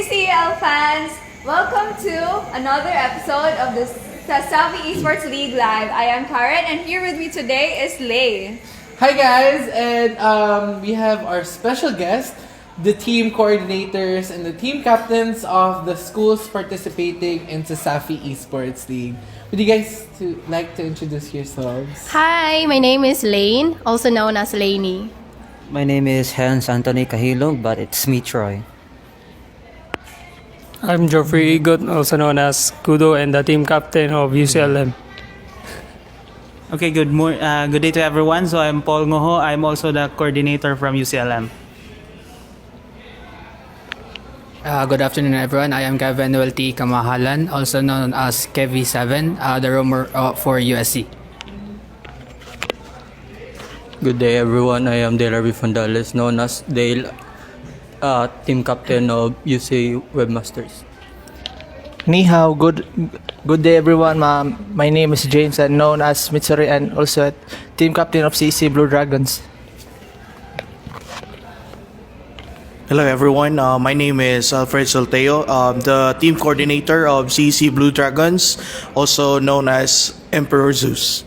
CEL fans! Welcome to another episode of the CESAFI Esports League Live. I am Karen and here with me today is Lay. Hi guys, and we have our special guest, the team coordinators and the team captains of the schools participating in CESAFI Esports League. Would you guys like to introduce yourselves? Hi, my name is Lane, also known as Laney. My name is Hanz Anthony Cahilog, but it's me, Troy. I'm Jofrey Igot, also known as Kudo and the team captain of UCLM. Okay, good day to everyone. So I'm Paul Ngoho. I'm also the coordinator from UCLM. Good afternoon, everyone. I am Kevin T. Camajalan, also known as Kevi7, the roamer for USC. Good day, everyone. I am Harvie Fondales, known as Dale, team captain of UC Webmasters. Ni hao, good day everyone. My name is James and known as Mitsuri and also team captain of CC Blue Dragons. Hello everyone, my name is Alfred Soltio, the team coordinator of CC Blue Dragons, also known as Emperor Zeus.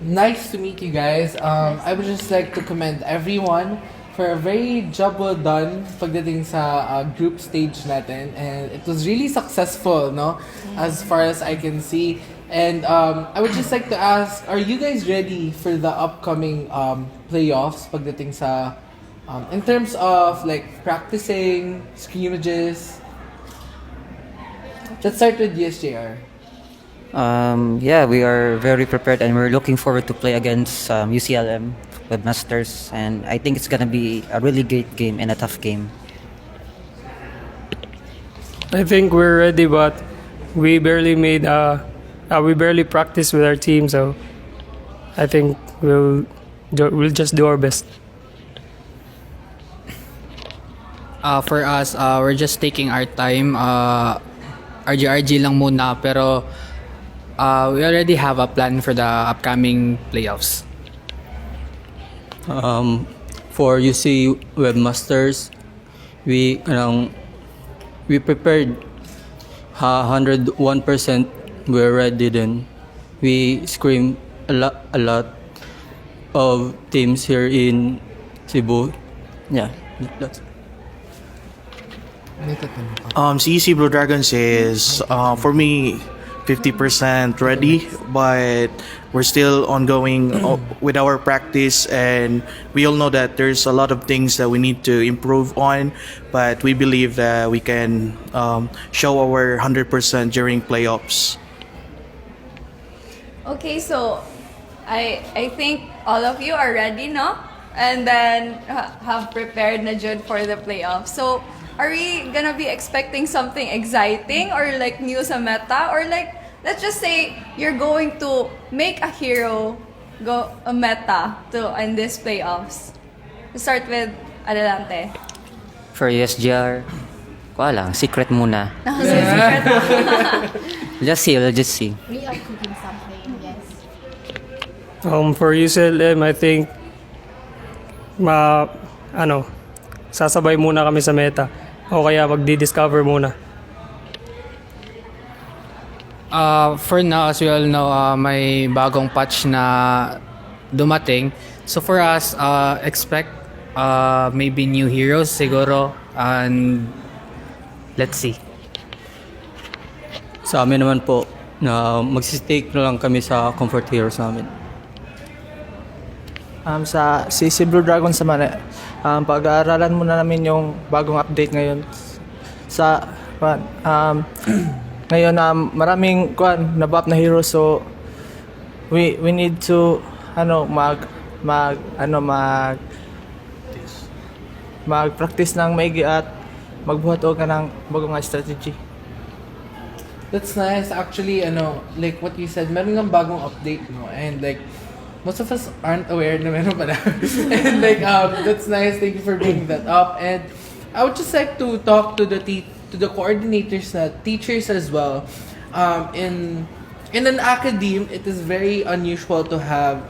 Nice to meet you guys. I would just like to commend everyone for a very job well done pagdating sa group stage natin, and it was really successful, no? As far as I can see. And I would just like to ask, are you guys ready for the upcoming playoffs pagdating sa in terms of like practicing, scrimmages? Let's start with USJR. Yeah, we are very prepared and we're looking forward to play against UCLM Webmasters, and I think it's gonna be a really great game and a tough game. I think we're ready, but we barely practiced with our team, so I think we'll just do our best. For us, we're just taking our time. RG lang muna, pero we already have a plan for the upcoming playoffs. For UC Webmasters, we prepared 101%. We're ready. Then we scrim a lot of teams here in Cebu. Yeah, that's. CEC Blue Dragons is, for me, 50% ready, but we're still ongoing with our practice, and we all know that there's a lot of things that we need to improve on, but we believe that we can show our 100% during playoffs. Okay, so I think all of you are ready, no? And then have prepared na jud for the playoffs. So are we gonna be expecting something exciting or like new sa meta, or like let's just say you're going to make a hero go a meta to in this playoffs? Let's start with Adelante. For USJR, lang, secret muna. Secret. Just see. We are cooking something, yes. For UCLM, I think sasabay muna kami sa meta o kaya magdi-discover muna. For now, as we all know, may bagong patch na dumating. So for us, expect maybe new heroes siguro, and let's see. Sa amin naman po, na magsistake na lang kami sa comfort heroes namin. Sa CC Blue Dragons naman, pag-aaralan muna namin yung bagong update ngayon. Ngayon maraming na-buff na heroes, so we need to mag-practice ng maigi at magbuhat og ng bagong strategy. That's nice. Actually, like what you said, meron ng bagong update, no? And like, most of us aren't aware na meron pala. And like, that's nice. Thank you for bringing that up. And I would just like to talk to the coordinators, teachers as well. In an academe, it is very unusual to have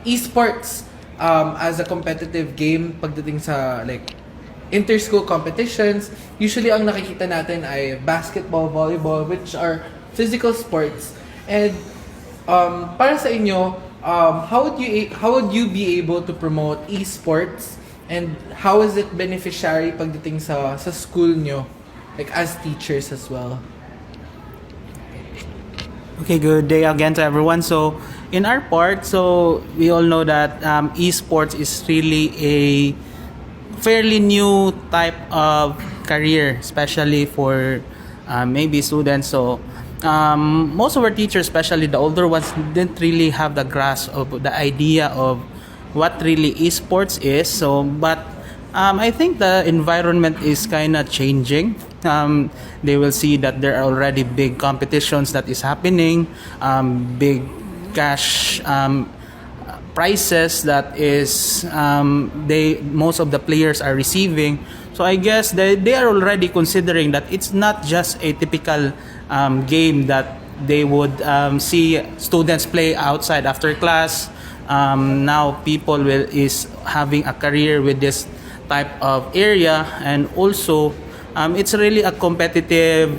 esports as a competitive game pagdating sa like inter-school competitions. Usually, ang nakikita natin ay basketball, volleyball, which are physical sports. And para sa inyo, how would you be able to promote esports, and how is it beneficiary pagdating sa school nyo, like as teachers as well? Okay, good day again to everyone. So, in our part, so we all know that esports is really a fairly new type of career, especially for maybe students. So, most of our teachers, especially the older ones, didn't really have the grasp of the idea of what really esports is. So, but I think the environment is kind of changing. They will see that there are already big competitions that is happening, big cash prizes that is most of the players are receiving. So I guess they are already considering that it's not just a typical game that they would see students play outside after class. Now people is having a career with this type of area, and also it's really a competitive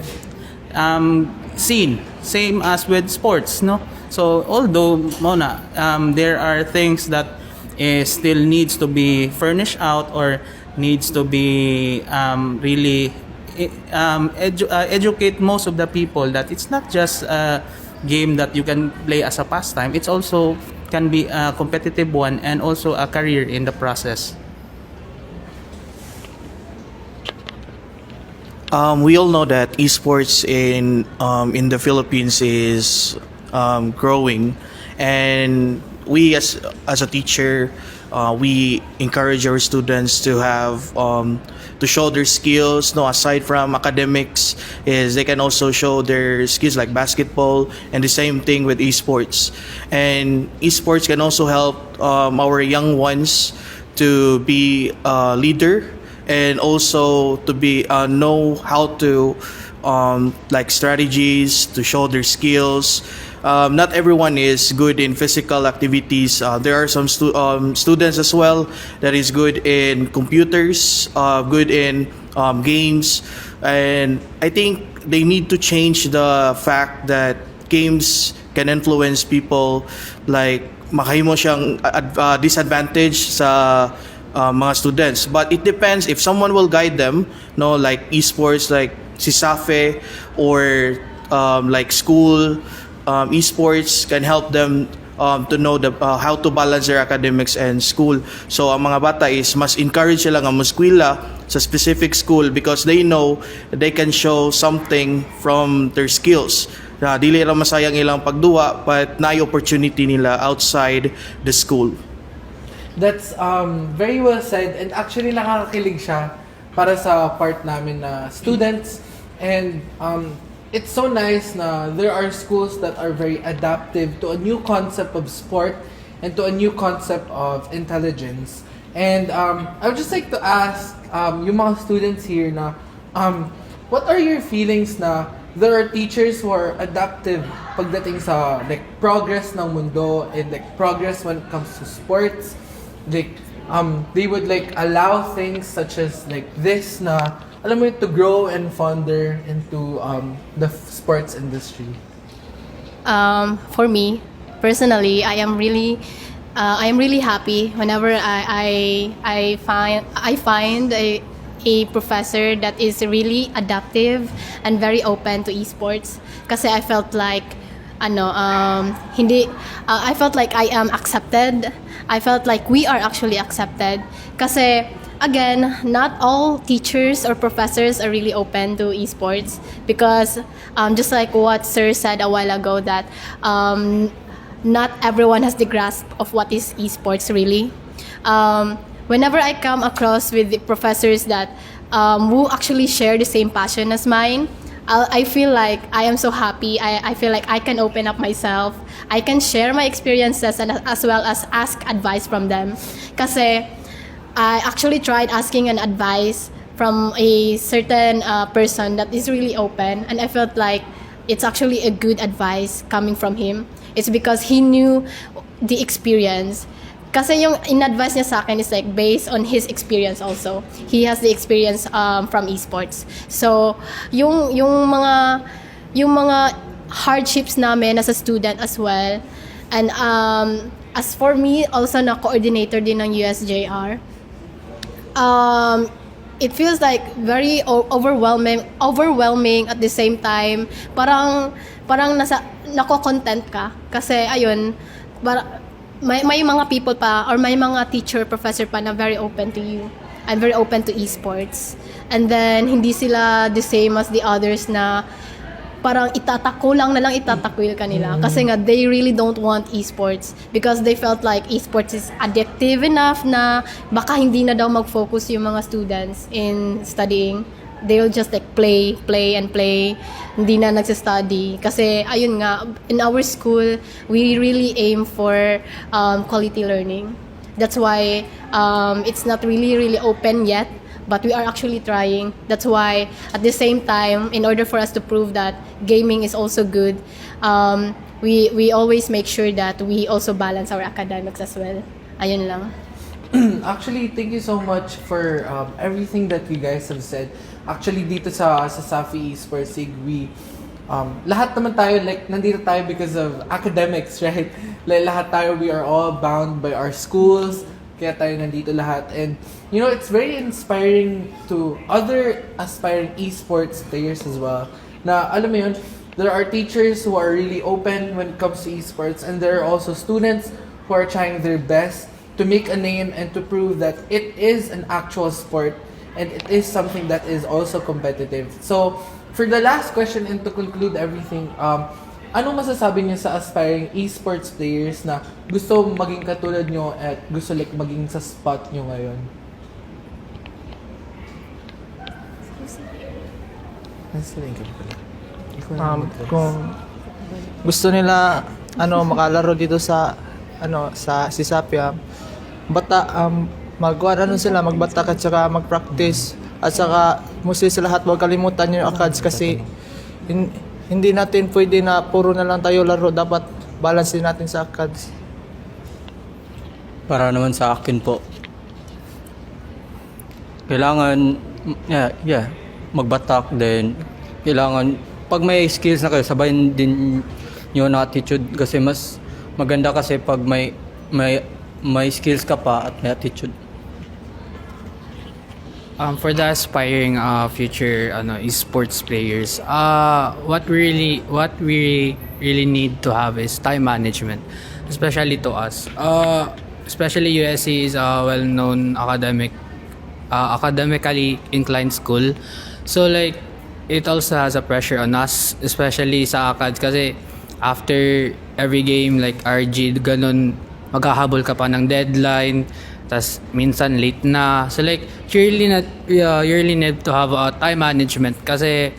scene, same as with sports, no? So although there are things that still needs to be furnished out or needs to be really educate most of the people that it's not just a game that you can play as a pastime. It's also can be a competitive one and also a career in the process. We all know that esports in the Philippines is growing, and we as a teacher, we encourage our students to have to show their skills. No, aside from academics, is they can also show their skills like basketball, and the same thing with esports. And esports can also help our young ones to be a leader, and also to be know how to like strategies to show their skills. Not everyone is good in physical activities. There are some students as well that is good in computers, good in games, and I think they need to change the fact that games can influence people, like makahimo siyang disadvantage sa mga students. But it depends if someone will guide them, no, like esports, like CESAFI, or like school. Esports can help them to know how to balance their academics and school. So ang mga bata is mas encourage sila nga muskwila sa specific school because they know that they can show something from their skills. Dili ra masayang ilang pagduwa, but naay opportunity nila outside the school. That's very well said, and actually nakakakilig siya para sa part namin na students, and it's so nice na there are schools that are very adaptive to a new concept of sport and to a new concept of intelligence. And I would just like to ask yung mga students here na what are your feelings na there are teachers who are adaptive pagdating sa like progress ng mundo and like progress when it comes to sports, like they would like allow things such as like this na alam mo to grow and fonder into the sports industry? For me, personally, I am really happy whenever I find a professor that is really adaptive and very open to esports. Kasi I felt like I felt like I am accepted. I felt like we are actually accepted. Kasi again, not all teachers or professors are really open to esports because just like what Sir said a while ago, that not everyone has the grasp of what is esports really. Whenever I come across with the professors that who actually share the same passion as mine, I feel like I am so happy. I feel like I can open up myself. I can share my experiences and as well as ask advice from them. Kasi I actually tried asking an advice from a certain person that is really open, and I felt like it's actually a good advice coming from him. It's because he knew the experience. Kasi yung in-advise niya sa akin is like based on his experience also. He has the experience from esports. So, yung mga hardships namin as a student as well. And as for me, also na coordinator din ng USJR. It feels like very overwhelming at the same time. Parang nako-content ka kasi ayun, may mga people pa or may mga teacher, professor pa na very open to you and very open to esports. And then hindi sila the same as the others na parang itatakwil ka nila kasi nga they really don't want esports because they felt like esports is addictive enough na baka hindi na daw mag-focus yung mga students in studying. They'll just like play and play, hindi na nagsa-study kasi ayun nga, in our school we really aim for quality learning. That's why it's not really open yet, but we are actually trying. That's why at the same time, in order for us to prove that gaming is also good, we always make sure that we also balance our academics as well. Ayun lang. Actually, thank you so much for everything that you guys have said. Actually, dito sa CESAFI Esports League, we lahat naman tayo, like, nandito tayo because of academics, right? Like, lahat tayo, we are all bound by our schools, kaya tayo nandito lahat. And, you know, it's very inspiring to other aspiring esports players as well. Na, alam mo yun, there are teachers who are really open when it comes to esports, and there are also students who are trying their best to make a name and to prove that it is an actual sport and it is something that is also competitive. So, for the last question and to conclude everything, anong masasabi niyo sa aspiring esports players na gusto maging katulad niyo at gusto like maging sa spot niyo ngayon? Kung gusto nila makalaro dito sa sa CESAFI, magbata at saka mag-practice at saka mostly sa lahat huwag kalimutan yung ACADS kasi hindi natin pwede na puro na lang tayo laro, dapat balance din natin sa ACADS. Para naman sa akin po, kailangan magbatak din. Kailangan pag may skills na kayo, sabayin din nyo na attitude kasi mas maganda kasi pag may skills ka pa at may attitude. For the aspiring future esports players, what we really need to have is time management, especially to us. Especially USC is a well-known academically inclined school. So like it also has a pressure on us, especially sa ACADS kasi after every game like RG ganun, maghahabol ka pa ng deadline. Tas minsan late na. So like you really need to have a time management kasi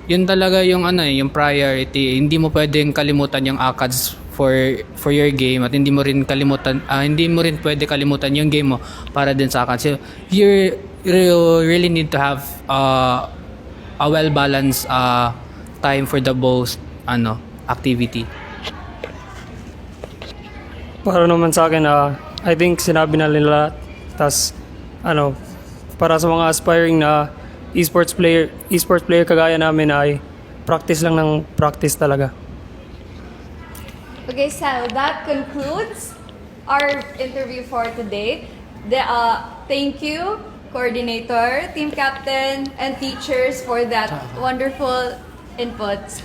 yun talaga yung yung priority. Hindi mo pwedeng kalimutan yung ACADS for your game at hindi mo rin pwede kalimutan yung game mo para din sa ACADS. So you really need to have a well balanced time for the both activity. Para naman sa akin, I think sinabi na nila, tas para sa mga aspiring na esports player kagaya namin ay practice lang ng practice talaga. Okay, so that concludes our interview for today. Thank you, coordinator, team captain, and teachers for that wonderful inputs.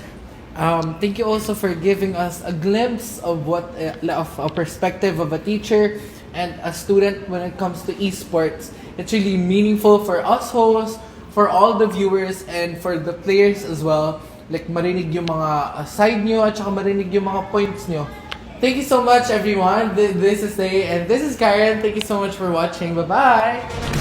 Thank you also for giving us a glimpse of of a perspective of a teacher and a student when it comes to esports. It's really meaningful for us hosts, for all the viewers, and for the players as well. Like marinig yung mga side nyo at saka marinig yung mga points nyo. Thank you so much everyone. This is Tay and this is Karen. Thank you so much for watching. Bye-bye!